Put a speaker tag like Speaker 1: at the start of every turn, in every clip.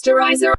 Speaker 1: Masterizer.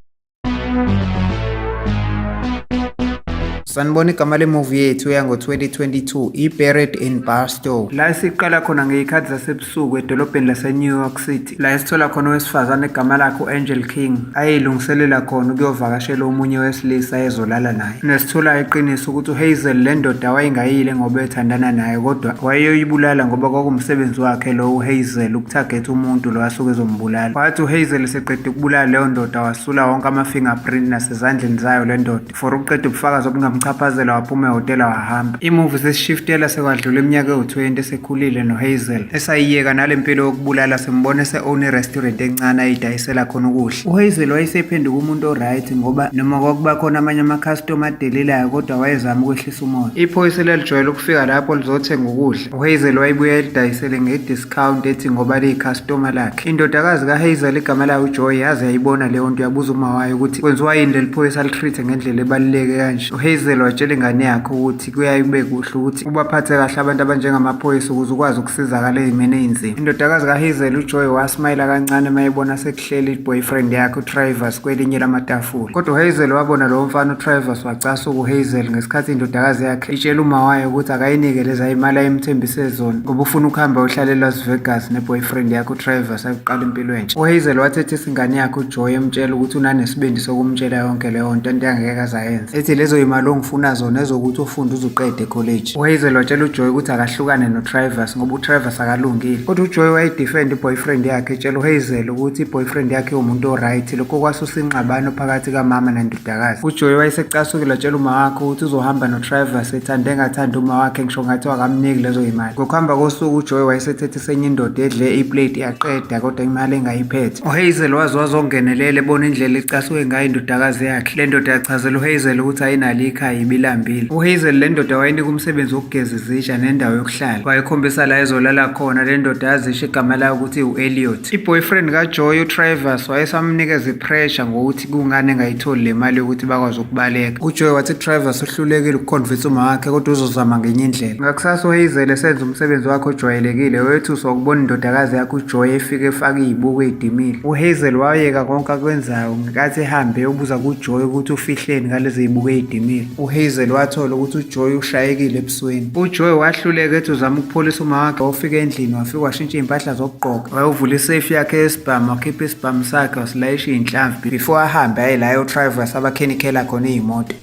Speaker 2: Sanibona igama le-movie yethu yango-2022 i-Buried in Barstow. La siqala khona ngey'khathi zasebusuku edolobheni lase-New York City. La esithola khona owesifazane egama lakhe u-Angel King ayey'lungiselela khona ukuyovakashela omunye wesilisa ezolala naye. Nesithola iqiniso ukuthi uHazel le ndoda wayengayile ngoba ethandana naye kodwa wayeyoyibulala ngoba kwakumsebenzi wakhe lo uHazel ukuthagetha umuntu lo asuke ezombulala. Wathi uHazel eseqeda ukubulala leyo ndoda wasula wonke ama-fingerprint nasezandleni zayo le ndoda for ukuqeda ubufakazi obungamchaphazela waphuma ehhotela wahamba. Imuvi sesishiftela sekwadlula iminyaka ewu-20 esekhulile noHazel esayiyeka nale mpilo yokubulala sembona ese-own i-restaurant encane ayidayisela khona ukudla. uHazel wayesephenduka umuntu o-right ngoba noma kwakuba khona amanye ama-customer adelelayo kodwa wayezama ukwehlisa umoya. Iphoyisa lelijwayele ukufika lapho lizothenga ukudla. uHazel wayebuya elidayisele nge-discount ethi ngoba liyi-customer lakhe. Indodakazi kaHazel igama layo uJoy yaze yayibona leyo nto yabuza uma wayo ukuthi kwenziwa yini leli phoyisa alitreat-e ngendlela ebaluleke kanje. uHazel watshela ingane yakhe ukuthi kuyaye kube kuhle ukuthi ubaphathe kahle abantu abanjengamaphoyisa ukuze ukwazi ukusizakala ezimeni ey'nzima. Indodakazi kaHazel uJoy wasmayila kancane mayebona sekuhleli i-boyfriend yakhe uTravers kwelinye lamatafula. Kodwa uHazel wabona lowo mfana uTravers wacasuka uHazel ngesikhathi indodakazi yakhe itshela uma wayo ukuthi akayinikeleza imali ayemthembise zona ngoba ufuna ukuhamba uhlale eLas Vegas ne-boyfriend yakhe uTravers ayoqala impilo entsha. uHazel wathethisa ingane yakhe uJoy emtshela ukuthi unanesibindi sokumtshela yonke leyo nto angeke azayenza. Ethi lezo imali ongifuna zona ezokuthi ufunde uzuqede college. uHazel watshela uJoy ukuthi akahlukane noTravers ngoba uTravers akalungile. Kodwa uJoy wayedefend i-boyfriend yakhe etshela uHazel ukuthi i-boyfriend yakhe umuntu o-right lokho kwasusa ingxabano phakathi kamama nendodakazi. uJoy wayesecasukile watshela uma wakhe ukuthi uzohamba noTravers ethande engathanda uma wakhe ngisho ngathi wakamniki lezo imali. Ngokuhamba kosuku uJoy wayesethethe enye indoda edle iplate yaqeda kodwa imali engayiphethe. uHazel wazongenelele ebona indlela ecasuke ngayo indodakazi yakhe. Le ndoda yachazela uHazel ukuthi ayinalo ikhaya ibilambile. uHazel le ndoda wayenika umsebenzi wokugeza izitsha nendawo yokuhlala. Wayekhombisa la ezolala khona le ndoda yazisho igama layo ukuthi u-Elliot. I-boyfriend kaJoy uTravers wayesamnikeza i-pressure ngokuthi kungane engayitholi le mali yokuthi bakwazi ukubaleka. uJoy wathi uTravers uhlulekile ukuconvince uma wakhe kodwa uzozama ngenye indlela. Ngakusasa uHazel esenza umsebenzi wakhe ojwayelekile wethuswa ukubona indodakazi yakhe uJoy efike efake iy'buko ey'dimile. uHazel wayeka konke akwenzayo ngenkathi ehambe eyobuza kuJoy ukuthi ufihleni ngalezi y'buko ey'dimile. uHazel wathola ukuthi uJoy ushayekile ebusweni. uJoy wahluleka ethi uzama ukupholisa uma wakhe wawufika endlini wafika washintsha iy'mpahla zokugqoka. Wayovula isafe yakhe yesibhamu wakhipha isibhamu sakhe wasilayisha iy'nhlamvu before ahambe aye la uTravers abakhenikhela khona iy'moto.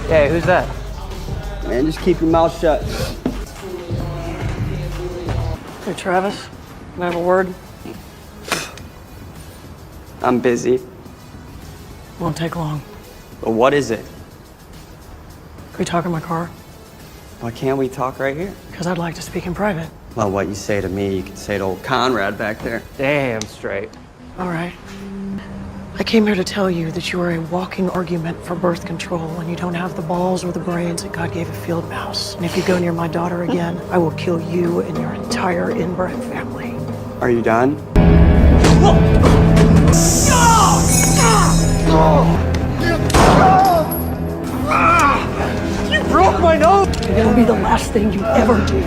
Speaker 3: Hey, who's that?
Speaker 4: Man, just keep your mouth shut.
Speaker 5: Hey, Travis, can I have a word?
Speaker 4: I'm busy.
Speaker 5: Won't take long.
Speaker 4: But what is it?
Speaker 5: Can we talk in my car?
Speaker 4: Why can't we talk right here?
Speaker 5: Because I'd like to speak in private.
Speaker 4: Well, what you say to me, you can say to old Conrad back there.
Speaker 3: Damn straight.
Speaker 5: All right. I came here to tell you that you are a walking argument for birth control and you don't have the balls or the brains that God gave a field mouse. And if you go near my daughter again, I will kill you and your entire inbred family.
Speaker 4: Are you done?
Speaker 5: You broke my nose! And it'll be the last thing you ever do.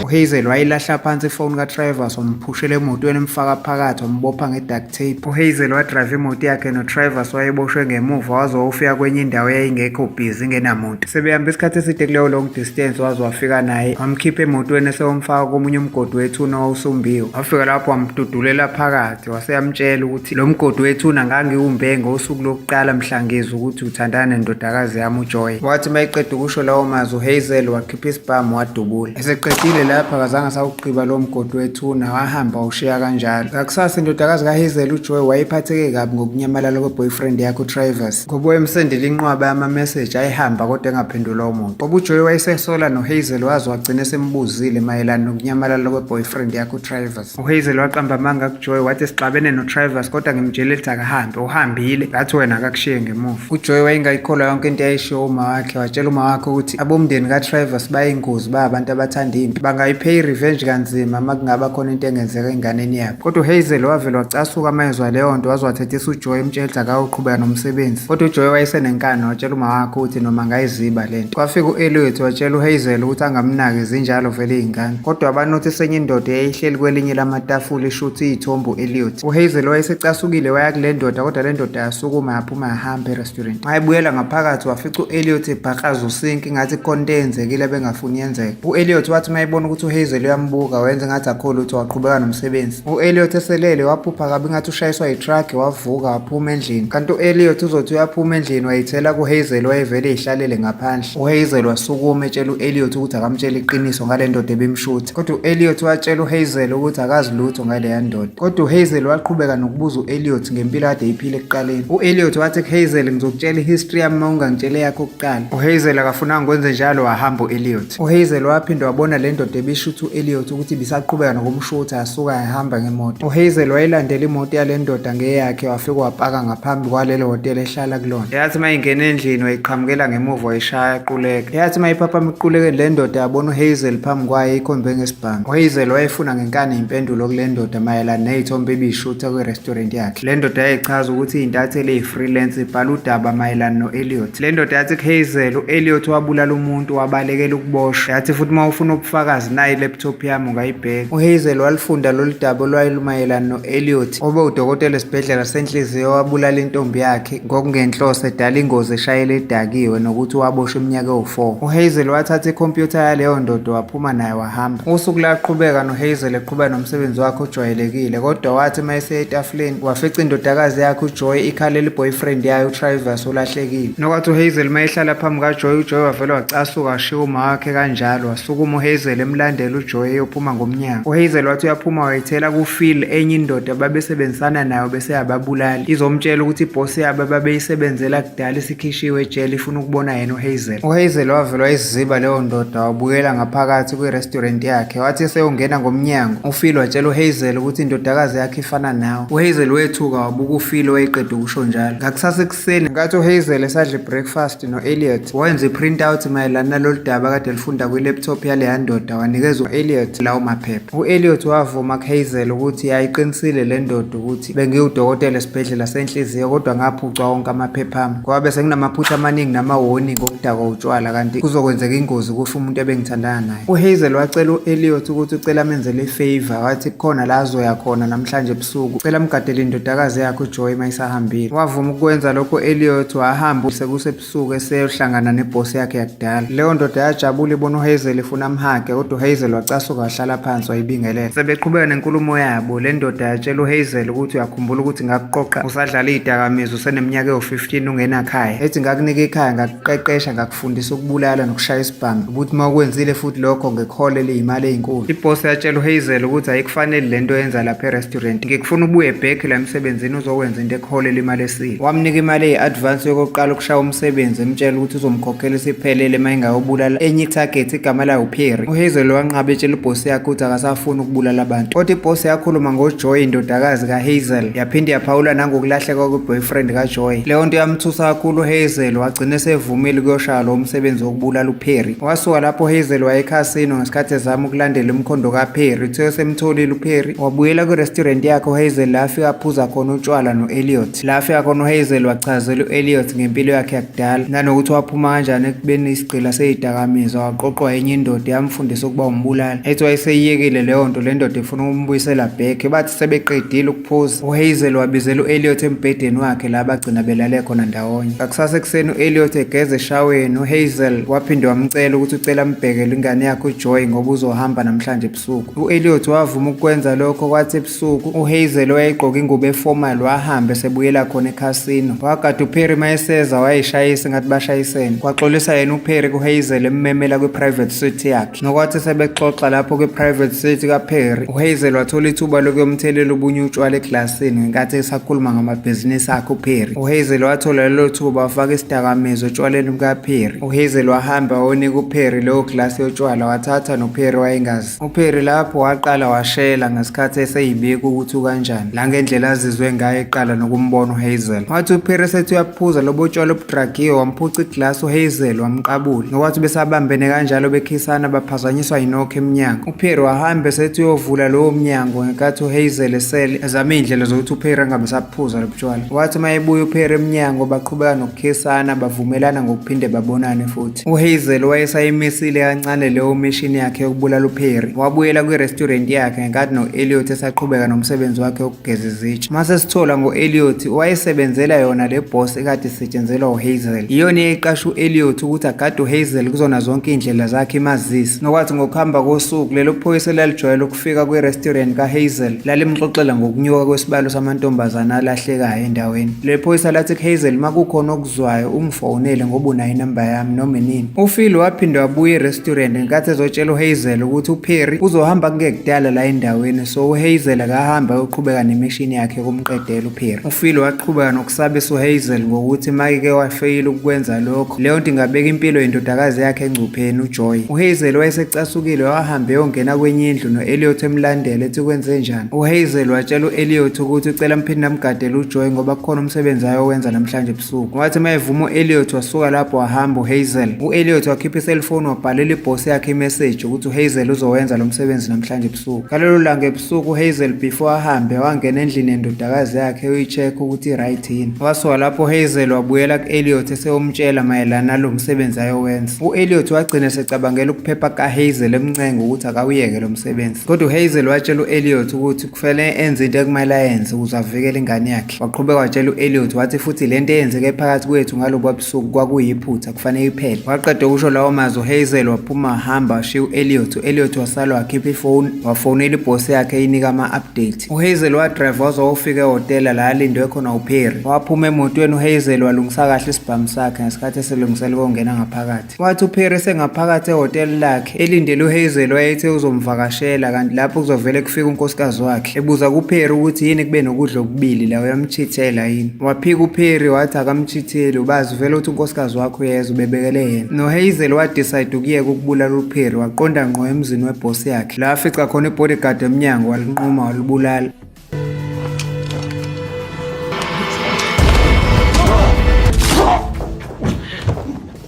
Speaker 2: uHazel wayilahla phansi ifoni kaTravers wamphushela emotweni emfaka phakathi wambopha nge-duct tape. uHazel wadrayiva imoto yakhe noTravers wayeboshwe ngemuva waze wawufika kwenye indawo eyayingekho busy ingenamuntu. Sebehamba isikhathi eside kuleyo long distance waze wafika naye wamkhipha emotweni esewamfaka komunye umgodi wethuna owawusumbiwe. Wafika lapho wamdudulela phakathi waseyamtshela ukuthi lo mgodi wethuna ngangiwumbe ngosuku lokuqala mhlangiza ukuthi uthandana nendodakazi yami uJoy. Wathi mayeqeda ukusho lawo mazwi uHazel wakhipha isibhamu wadubula. Eseqedile lapha akazange asawugqiba lo mgodi wethuna wahamba ushiya kanjalo. Ngakusasa indodakazi kaHazel uJoy wayephatheke kabi ngokunyamalala kweboyfriend yakhe uTravers ngoba wayemsendela inqwaba yama-message ayihamba kodwa engaphendula umuntu. Ngoba uJoy wayesesola noHazel waze wagcina esembuzile mayelana nokunyamalala kweboyfriend yakhe uTravers. uHazel waqamba amanga kuJoy wathi sixabene noTravers kodwa ngimtshela ethi akahambe uhambile ngathi wena akakushiye ngemuva. uJoy wayengayikholwa yonke into ayishiwo uma wakhe watshela uma wakhe ukuthi abomndeni kaTravers bayingozi abantu abathanda impi bangayipay revenge kanzima makungaba khona into engenzeka enganeni yabo. Kodwa uHazel wavela wacasuka amezwe leyo nto waze wathethisa uJoy emtshela akawuqhubeka nomsebenzi. Kodwa uJoy wayesenenkani watshela uma wakhe ukuthi noma ngayiziba lento. Kwafika uElliot watshela uHazel ukuthi angamnaki izinjalo vele izingane. Kodwa abanothisa enye indoda eyayihleli kwelinye lamatafula ishuthi izithombe uElliot. uHazel wayesecasukile waya kule ndoda kodwa le ndoda yasukuma yaphuma yahamba e-restaurant. Wayebuyela ngaphakathi wafica uElliot ebhaqaza usinki ngathi khona into eyenzekile bengafuni yenzeke. uElliot wathi mayebona ukuthi uHazel uyambuka wenze ngathi akho lutho waqhubeka nomsebenzi. uElliot eselele waphupha kabi ngathi ushayiswa itruck wavuka waphuma endlini. Kanti uElliot uzothi uyaphuma endlini wayithela kuHazel wayevele eyihlalele ngaphandle. uHazel wasukuma etshela uElliot ukuthi akamtshela iqiniso ngale ndoda ebimshutha. Kodwa uElliot watshela uHazel ukuthi akazi lutho ngale ndoda. Kodwa uHazel waqhubeka nokubuza uElliot ngempilo kade eyiphile ekuqaleni. uElliot wathi kuHazel ngizokutshela ihistory yami uma ungangitshele yakho kuqala. uHazel akafunanga ukwenza njalo wahamba uElliot. uHazel waphinda wabona le ndoda ebishutha uElliot ukuthi bisaqhubeka nokumshutha yasuka yahamba ngemoto. uHazel wayilandela imoto yale ndoda ngeyakhe wafika wapaka ngaphambi kwalelo hotel ehlala kulona. Yathi mayingena endlini wayiqhamukela ngemuva wayishaya quleka. Yathi mayiphapha iqulekeni le ndoda yabona uHazel phambi kwayo ikhombe ngesibhamu. uHazel wayefuna ngenkani impendulo kule ndoda mayelana nezithombe ebishutha kwi-restaurant yakhe. Le ndoda yayichaza ukuthi iy'ntatheli eyi-freelance ibhala udaba mayelana no-Elliot. Le ndoda yathi kuHazel uElliot wabulala umuntu wabalekela ukuboshwa. Yathi futhi uma ufuna ubufakazi nayi i-laptop yami ungayibheka. uHazel walifunda lolu daba olwalumayelana no-Elliot obe udokotela esibhedlela senhliziyo wabulala intombi yakhe ngokungenhloso edala ingozi eshayela edakiwe nokuthi waboshwa iminyaka ewu-4. uHazel wathatha ikhompyutha yaleyo ndoda waphuma naye wahamba. Usuku laqhubeka noHazel eqhubeka nomsebenzi wakhe ojwayelekile kodwa wathi mayese etafuleni wafica indodakazi yakhe uJoy ikhalela i-boyfriend yayo uTravis olahlekile. Nokwathi uHazel mayehlala phambi kaJoy uJoy wavele wacasuka washiya uma wakhe kanjalo wasukuma uHazel emlandela uJoy eyophuma ngomnyango. uHazel wathi uyaphuma wayithela kuPhil enye indoda babesebenzisana nayo bese yababulala izomtshela ukuthi ibhosi yabo babeyisebenzela kudala isikhishiwe ejele ifuna ukubona yena uHazel. uHazel wavele wayiziba leyo ndoda wabuyela ngaphakathi kwi-restaurant yakhe wathi seyongena ngomnyango uPhil watshela uHazel ukuthi indodakazi yakhe ifana nawe. uHazel wethuka wabuka uPhil wayeqeda ukusho njalo. Ngakusasa ekuseni ngathi uHazel esadla breakfast noElliot wenza i-print out mayelana nalolu daba kade lifunda kwi-laptop yaleya ndoda wanikeza uElliot lawo maphepha. uElliot wavuma kuHazel ukuthi yayiqinisile le ndoda ukuthi bengiwudokotela esibhedlela senhliziyo kodwa ngaphucwa wonke amaphepha ami ngoba bese nginamaphutha amaningi nama-warning okudakwa utshwala kanti kuzokwenzeka ingozi kusho umuntu ebengithandana naye. uHazel wacela uElliot ukuthi ucela amenzele ifavor wathi kukhona la azoya khona namhlanje ebusuku ucela amgadele indodakazi yakhe uJoy mayisahambile. Wavuma ukwenza lokho uElliot wahamba sekusebusuku eseyohlangana nebhosi yakhe yakudala. Leyo ndoda yajabula ibona uHazel ifuna amhage kodwa uHazel wacasuka wahlala phansi wayibingelela. Sebeqhubeka nenkulumo yabo le ndoda yatshela uHazel ukuthi uyakhumbula ukuthi ngakuqoqa usadlala izidakamizwa useneminyaka ewu-15 ungenakhaya ethi ngakunika ikhaya ngakuqeqesha ngakufundisa ukubulala nokushaya isibhamu ukuthi uma ukwenzile futhi lokho ngikuholele iy'mali ey'nkulu. Ibhosi yatshela uHazel ukuthi ayikufanele lento yenza lapha e-restaurant ngikufuna ubuye back la emsebenzini uzokwenza into ekuholela imali esile. Wamnika imali eyi-advance yokuqala ukushaya umsebenzi emtshela ukuthi uzomkhokhela isiphelele uma engawubulala enye itarget igama layo uPerry. uHazel wanqaba etshela ibhosi yakhe ukuthi akasafuni ukubulala abantu kodwa ibhosi yakhuluma ngoJoy indodakazi kaHazel yaphinde yaphawula nangokulahleka kwe-boyfriend kaJoy. Leyo nto yamthusa kakhulu uHazel wagcina esevumile ukuyoshaya lo msebenzi wokubulala uPerry. Wasuka lapho uHazel wayekhasino ngesikhathi ezama ukulandela umkhondo kaPerry uthe semtholile uPerry wabuyela kwi-restaurant yakhe uHazel la afika aphuza khona utshwala noElliot. La afika khona uHazel wachazela uElliot ngempilo yakhe yakudala nanokuthi waphuma kanjani ekubeni isigqila seyidakamizwa waqoqwa enye indoda yamfundisa ukuba umbulala ethi wayeseyiyekile leyo nto le ndoda ifuna ukumbuyisela back. Bathi sebeqedile ukuphuza uHazel wabizela uElliot embhedeni wakhe la bagcina belale khona ndawonye. Ngakusasa ekuseni uElliot egeze eshaweni uHazel waphinde wamcela ukuthi ucela ambhekele ingane yakhe uJoy ngoba uzohamba namhlanje ebusuku. uElliot wavuma ukwenza lokho kwathi ebusuku uHazel wayegqoka ingubo eformal wahamba esebuyela khona ekhasino. Wakade uPerry mayeseza wayishayisa ngathi bashayisene kwaxolisa yena uPerry kuHazel emmemela kwi-private suite yakhe. Nokwathi sebexoxa lapho kwi-private suite kaPerry uHazel wathola ithuba lokuyomthelela ubunye utshwala eklasini ngenkathi esakhuluma ngamabhizinisi akhe uPerry. uHazel wathola lelo thuba wafaka isidakamizwa etshwaleni bukaPerry. uHazel wahamba wayonika uPerry leyo glasi yotshwala wathatha noPerry wayengazi. uPerry lapho waqala washela ngesikhathi eseyibika ukuthi ukanjani la ngendlela azizwe ngayo eqala nokumbona uHazel. Wathi uPerry sethi uyaphuza lobo tshwala obudragiwe wamphuca iglasi uHazel wamqabula. Nokwathi besabambene kanjalo bekhisana abafana baphazanyiswa yinokho emnyango. uPerry wahamba esethi uyovula lowo mnyango ngenkathi uHazel esele ezama iy'ndlela zokuthi uPerry angabe saphuza lo butshwala. Wathi uma ebuya uPerry emnyango baqhubeka nokukhisana bavumelana ngokuphinde babonane futhi. uHazel wayesayimisile kancane leyo mission yakhe yokubulala uPerry. Wabuyela kwi-restaurant yakhe ngenkathi no-Elliot esaqhubeka nomsebenzi wakhe wokugeza izitsha. Mase sithola ngo-Elliot wayesebenzela yona le boss ekade isetshenzelwa uHazel. Iyona eyiqasha u-Elliot ukuthi agade uHazel kuzona zonke iy'ndlela zakhe imazisi. Nokwathi ngokuhamba kosuku lelo phoyisa lalijwayele ukufika kwi-restaurant kaHazel lalimxoxela ngokunyuka kwesibalo samantombazana alahlekayo endaweni. Le phoyisa lathi kuHazel makukhona okuzwayo ungifonele ngoba unayo inamba yami noma inini. uPhil waphinde wabuya e-restaurant ngenkathi ezotshela uHazel ukuthi uPerry uzohamba kungekudala la endaweni, so uHazel akahamba yoqhubeka nemission yakhe yokumqedela uPerry. uPhil waqhubeka nokusabisa uHazel ngokuthi make wafeyila ukwenza lokho leyo nto ingabeka impilo yendodakazi yakhe engcupheni uJoy. uHazel wayesecasukile wahambe yongena kwenye indlu no-Elliot emlandela ethi kwenze njani. uHazel watshela u-Elliot ukuthi ucela mphinde amgadele uJoy ngoba kukhona umsebenzi ayowenza namhlanje ebusuku. Wathi uma evuma u-Elliot wasuka lapho wahamba uHazel. u-Elliot wakhipha iselfoni wabhalela ibhosi yakhe imessage ukuthi uHazel uzowenza lo msebenzi namhlanje ebusuku. Ngalelo langa ebusuku uHazel before ahambe wangena endlini yendodakazi yakhe uyi-check ukuthi i-right yini. Wasuka lapho uHazel wabuyela ku-Elliot eseyomtshela mayelana nalo msebenzi ayowenza. u-Elliot wagcina secabangela ukuphepha kaHazel emncenga ukuthi akawuyeke lo msebenzi. Kodwa uHazel watshela u-Elliot ukuthi kufanele enze into ekumele ayenze ukuze avikele ingane yakhe. Waqhubeka watshela u-Elliot wathi futhi lento eyenzeke phakathi kwethu ngalobu busuku kwakuyiphutha kufanele iphele. Waqeda ukusho lawo mazwi uHazel waphuma wahamba washiya u-Elliot. u-Elliot wasala wakhipha ifoni wafonela ibhosi yakhe eyinika ama-update. uHazel wadrive waze wayofika ehhotela la alindwe khona uPerry. Waphuma emotweni uHazel walungisa kahle isibhamu sakhe ngesikhathi eselungisela ukungena ngaphakathi. Wathi uPerry sengaphakathi ehhotela lakhe elindele uHazel wayethe uzomvakashela kanti lapho kuzovele kufika unkosikazi wakhe. Ebuza kuPerry ukuthi yini kube nokudla okubili la uyamchithela yini. Waphika uPerry wathi akamchitheli ubazi vele ukuthi unkosikazi wakhe uyeza ubebekele yena. noHazel wadecide ukuyeka ukubulala uPerry waqonda ngqo emzini webhosi yakhe. La afica khona ibodyguard emnyango walinquma walibulala.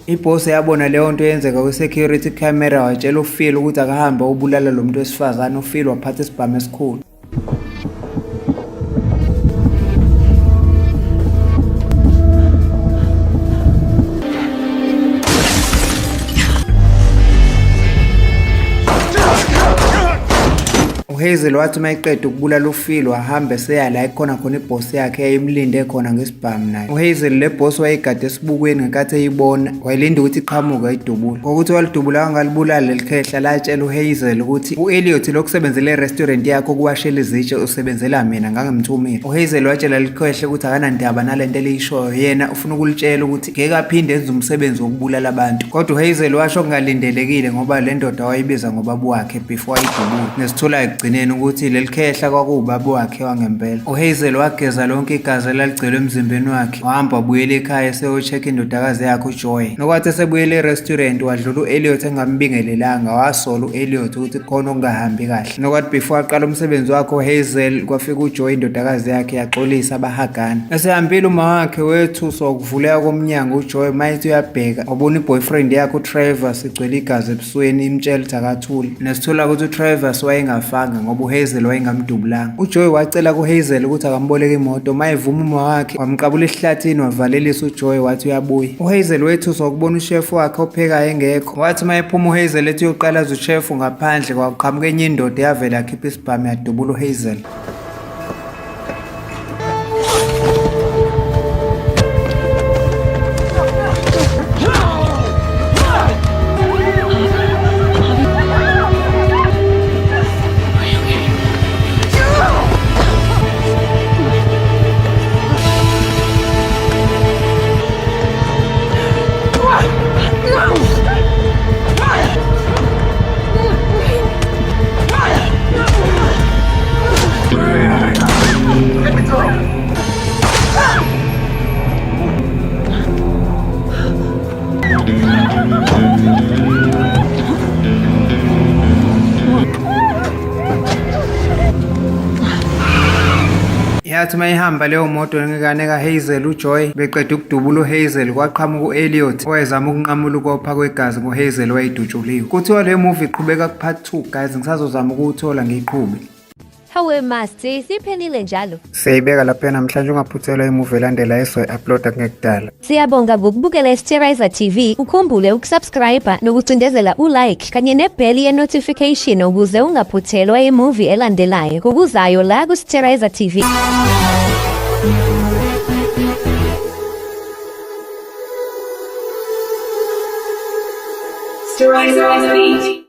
Speaker 2: Ibhosi yabona leyo nto yenzeka kwi-security camera watshela uPhil ukuthi akahambe ubulala lo muntu wesifazane. uPhil waphatha isibhamu esikhulu. uHazel wathi uma eqeda ukubulala uPhil wahamba eseya la ekhona khona ibhosi yakhe eyayimlinde khona ngesibhamu naye. uHazel le boss wayegade esibukweni ngenkathi eyibona wayilinda ukuthi iqhamuke ayidubule. Ngokuthi walidubula kangalibulala leli khehla latshela uHazel ukuthi u-Elliot lokusebenzela e-restaurant yakhe ukuwashela izitshe usebenzela mina ngangemthumile. uHazel watshela leli khehla ukuthi akanandaba nalento eliyishoyo yena ufuna ukulitshela ukuthi ngeke aphinde enze umsebenzi wokubulala abantu. Kodwa uHazel washo kungalindelekile ngoba le ndoda wayibiza ngobaba wakhe before ayidubule. Nesithula ekugcineni ukuthi leli khehla kwakuwubaba wakhe wangempela. uHazel wageza lonke igazi elaligcwele emzimbeni wakhe wahamba wabuyela ekhaya eseyo-check indodakazi yakhe uJoy. Nokwathi esebuyele e-restaurant wadlula u-Elliot engambingelelanga wasola u-Elliot ukuthi khona okungahambi kahle. Nokwathi before aqala umsebenzi wakhe uHazel kwafika uJoy indodakazi yakhe yaxolisa bahagana. Esehambile uma wakhe wethuswa ukuvuleka komnyango uJoy mayethi uyabheka wabona i-boyfriend yakhe uTravis igcwele igazi ebusweni imtshela ukuthi akathule. Nesithola ukuthi uTravis wayengafanga ngoba uHazel wayengamdubulanga. uJoy wacela kuHazel ukuthi akamboleke imoto mayevuma uma wakhe wamqabula esihlathini wavalelisa uJoy wathi uyabuya. uHazel wethuswa ukubona ushef wakhe ophekayo engekho. Wathi mayephuma uHazel ethi uyoqalaza ushef ngaphandle kwaqhamuka enye indoda yavela yakhipha isibhamu yadubula uHazel. yathi mayihamba leyo moto ngekane kaHazel uJoy beqeda ukudubula uHazel kwaqhamuka uElliot owayezama ukunqamula ukopha kwegazi ngoHazel wayidutshuliwe. Kuthiwa le movie iqhubeka ku-part 2 guys, ngisazozama ukuwuthola ngiqhube.
Speaker 1: Hawe master siphelile njalo.
Speaker 2: Siyayibeka lapha namhlanje ungaphuthelwa imovie elandela esoyi-uploada ngekudala.
Speaker 1: Siyabonga ngokubukela iSterizer TV. Ukhumbule ukusubscribe nokucindezela ulike kanye nebell ye-notification ukuze ungaphuthelwa imovie elandelayo ngokuzayo la kuSterizer TV.
Speaker 6: Sterizer TV.